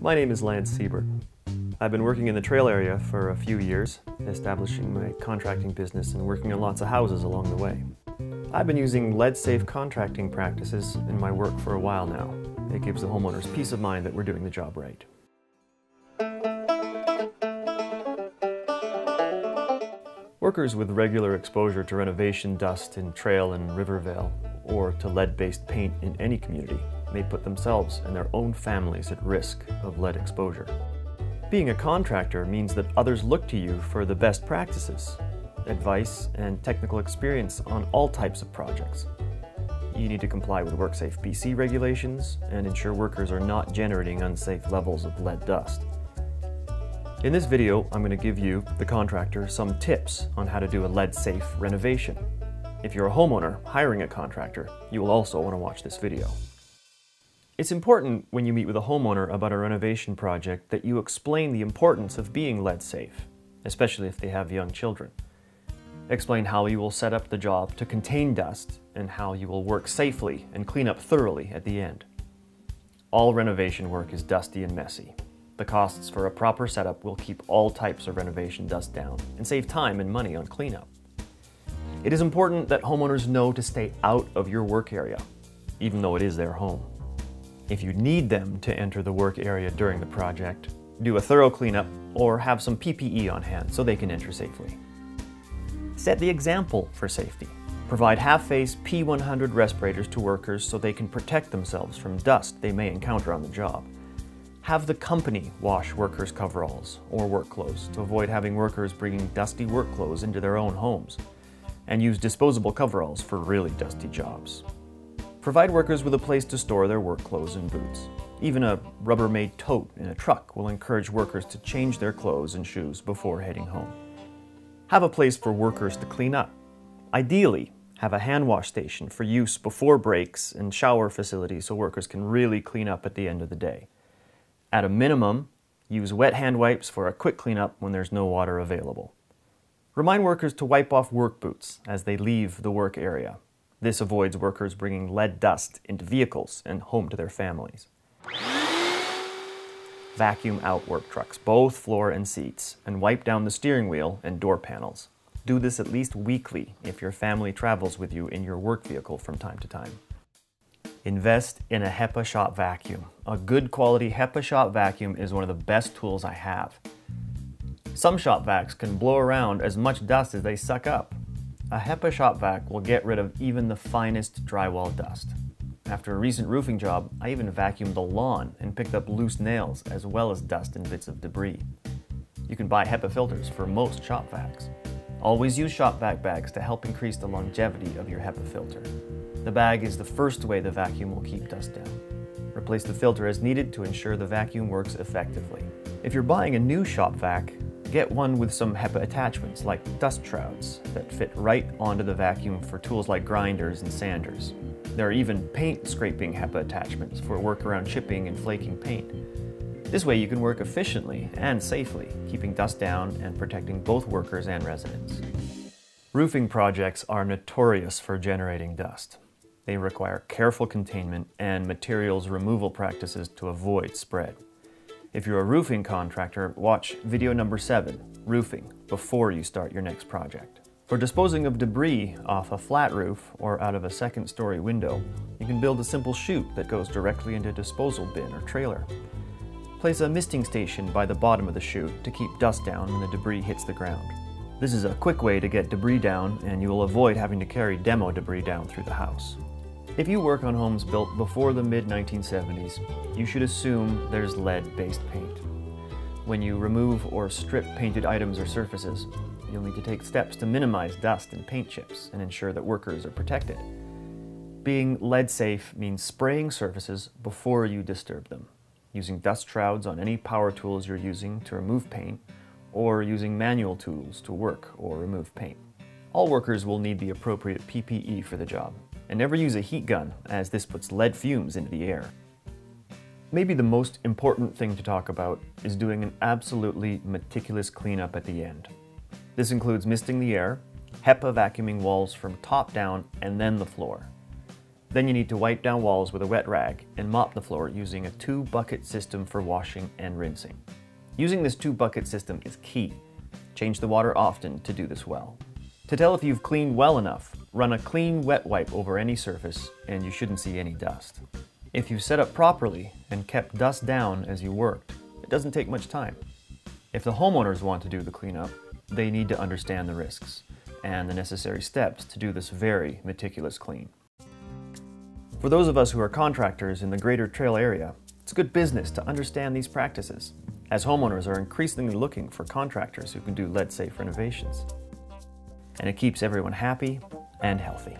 My name is Lance Siebert. I've been working in the trail area for a few years, establishing my contracting business and working on lots of houses along the way. I've been using lead-safe contracting practices in my work for a while now. It gives the homeowners peace of mind that we're doing the job right. Workers with regular exposure to renovation dust in Trail and Rivervale, or to lead-based paint in any community, may put themselves and their own families at risk of lead exposure. Being a contractor means that others look to you for the best practices, advice, and technical experience on all types of projects. You need to comply with WorkSafe BC regulations and ensure workers are not generating unsafe levels of lead dust. In this video, I'm going to give you, the contractor, some tips on how to do a lead-safe renovation. If you're a homeowner hiring a contractor, you will also want to watch this video. It's important when you meet with a homeowner about a renovation project that you explain the importance of being lead-safe, especially if they have young children. Explain how you will set up the job to contain dust and how you will work safely and clean up thoroughly at the end. All renovation work is dusty and messy. The costs for a proper setup will keep all types of renovation dust down and save time and money on cleanup. It is important that homeowners know to stay out of your work area, even though it is their home. If you need them to enter the work area during the project, do a thorough cleanup or have some PPE on hand so they can enter safely. Set the example for safety. Provide half-face P100 respirators to workers so they can protect themselves from dust they may encounter on the job. Have the company wash workers' coveralls or work clothes to avoid having workers bringing dusty work clothes into their own homes. And use disposable coveralls for really dusty jobs. Provide workers with a place to store their work clothes and boots. Even a Rubbermaid tote in a truck will encourage workers to change their clothes and shoes before heading home. Have a place for workers to clean up. Ideally, have a hand wash station for use before breaks and shower facilities so workers can really clean up at the end of the day. At a minimum, use wet hand wipes for a quick cleanup when there's no water available. Remind workers to wipe off work boots as they leave the work area. This avoids workers bringing lead dust into vehicles and home to their families. Vacuum out work trucks, both floor and seats, and wipe down the steering wheel and door panels. Do this at least weekly if your family travels with you in your work vehicle from time to time. Invest in a HEPA shop vacuum. A good quality HEPA shop vacuum is one of the best tools I have. Some shop vacs can blow around as much dust as they suck up. A HEPA shop vac will get rid of even the finest drywall dust. After a recent roofing job, I even vacuumed the lawn and picked up loose nails as well as dust and bits of debris. You can buy HEPA filters for most shop vacs. Always use shop vac bags to help increase the longevity of your HEPA filter. The bag is the first way the vacuum will keep dust down. Replace the filter as needed to ensure the vacuum works effectively. If you're buying a new shop vac, get one with some HEPA attachments like dust shrouds that fit right onto the vacuum for tools like grinders and sanders. There are even paint scraping HEPA attachments for work around chipping and flaking paint. This way you can work efficiently and safely, keeping dust down and protecting both workers and residents. Roofing projects are notorious for generating dust. They require careful containment and materials removal practices to avoid spread. If you're a roofing contractor, watch video number 7, Roofing, before you start your next project. For disposing of debris off a flat roof or out of a second-story window, you can build a simple chute that goes directly into a disposal bin or trailer. Place a misting station by the bottom of the chute to keep dust down when the debris hits the ground. This is a quick way to get debris down, and you will avoid having to carry demo debris down through the house. If you work on homes built before the mid-1970s, you should assume there's lead-based paint. When you remove or strip painted items or surfaces, you'll need to take steps to minimize dust and paint chips and ensure that workers are protected. Being lead-safe means spraying surfaces before you disturb them, using dust shrouds on any power tools you're using to remove paint, or using manual tools to work or remove paint. All workers will need the appropriate PPE for the job. And never use a heat gun, as this puts lead fumes into the air. Maybe the most important thing to talk about is doing an absolutely meticulous cleanup at the end. This includes misting the air, HEPA vacuuming walls from top down and then the floor. Then you need to wipe down walls with a wet rag and mop the floor using a 2-bucket system for washing and rinsing. Using this 2-bucket system is key. Change the water often to do this well. To tell if you've cleaned well enough, run a clean wet wipe over any surface and you shouldn't see any dust. If you set up properly and kept dust down as you worked, it doesn't take much time. If the homeowners want to do the cleanup, they need to understand the risks and the necessary steps to do this very meticulous clean. For those of us who are contractors in the Greater Trail area, it's good business to understand these practices, as homeowners are increasingly looking for contractors who can do lead-safe renovations. And it keeps everyone happy and healthy.